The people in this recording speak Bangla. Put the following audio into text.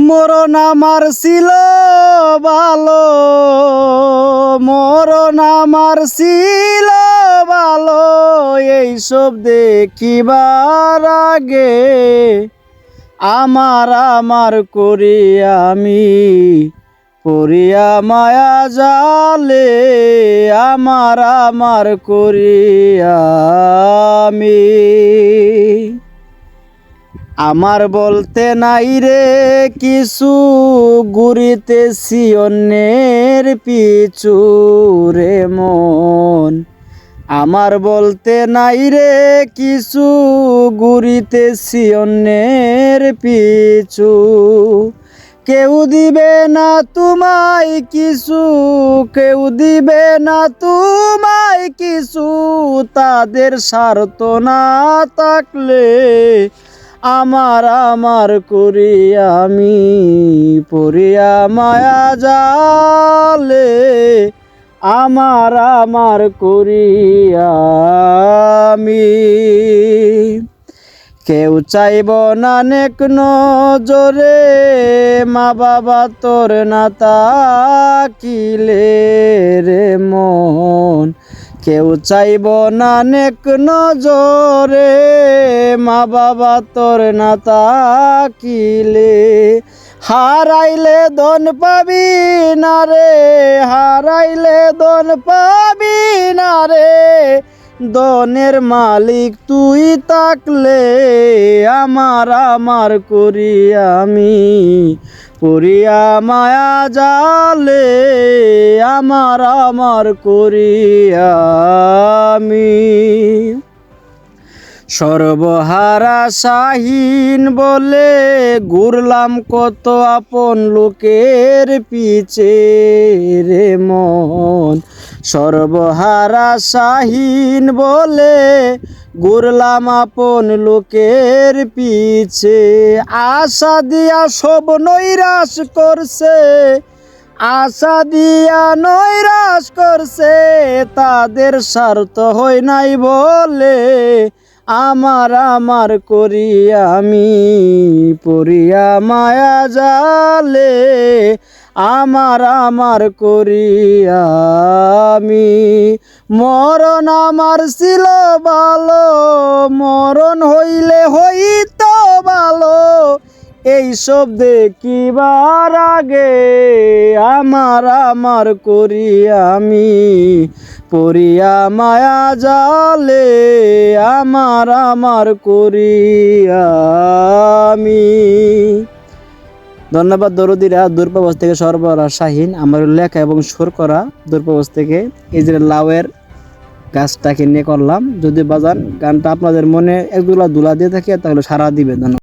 মরণ আমার ছিল ভালো, মরণ আমার ছিল ভালো, এইসব দেখিবার আগে আমার করি আমি পড়িয়া মায়া জালে, আমার করি আমি। আমার বলতে নাই রে কিছু, ঘুরিতেছি অন্যের পিছু রে মন। আমার বলতে নাই রে কিছু, ঘুরিতেছি অন্যের পিছু। কেউ দিবে না তোমায় কিছু, কেউ দিবে না তোমায় কিছু, তাদের স্বার্থ না থাকলে আমার করি আমি পড়িয়া মায়া জালে, আমার করি আমি। কেউ চাইব না নেক নজরে, মা বাবা তোর না তাকিলে রে মন। কেউ চাইব না নেক নজরে, মা বাবা তোর না তাকিলে। হারাইলে ধন পাবি না রে, হারাইলে ধন পাবি না রে, ধনের মালিক তুই থাকলে আমার করি আমি পড়িয়া মায়া জালে, আমার করি আমি। সর্বহারা শাহীন বলে ঘুরলাম কত আপন লোকের পিছে রে মন। সর্বহারা শাহীন বলে ঘুরলাম আপন লোকের পিছে, আশা দিয়া সব নৈরাশ করছে, আশা দিয়া নৈরাশ করছে, তাদের স্বার্থ হয় নাই বলে আমার করি আমি পড়িয়া মায়া জালে, আমার করি আমি। মরণ আমার ছিল ভালো, মরণ হইলে হইতো ভালো, এইসব দেখিবার আগে আমার করি আমি পড়িয়া মায়া জালে, আমার করি আমি। ধন্যবাদ দরদিরা। দূরপ্রবাস থেকে সর্বহারা শাহীন, আমার লেখা এবং সুর করা দূরপ্রবাস থেকে এই যে লাউয়ের গাছটাকে নিয়ে করলাম। যদি বাজান গানটা আপনাদের মনে একদুলা দুলা দিয়ে থাকে তাহলে সারা দিবে। ধন্যবাদ।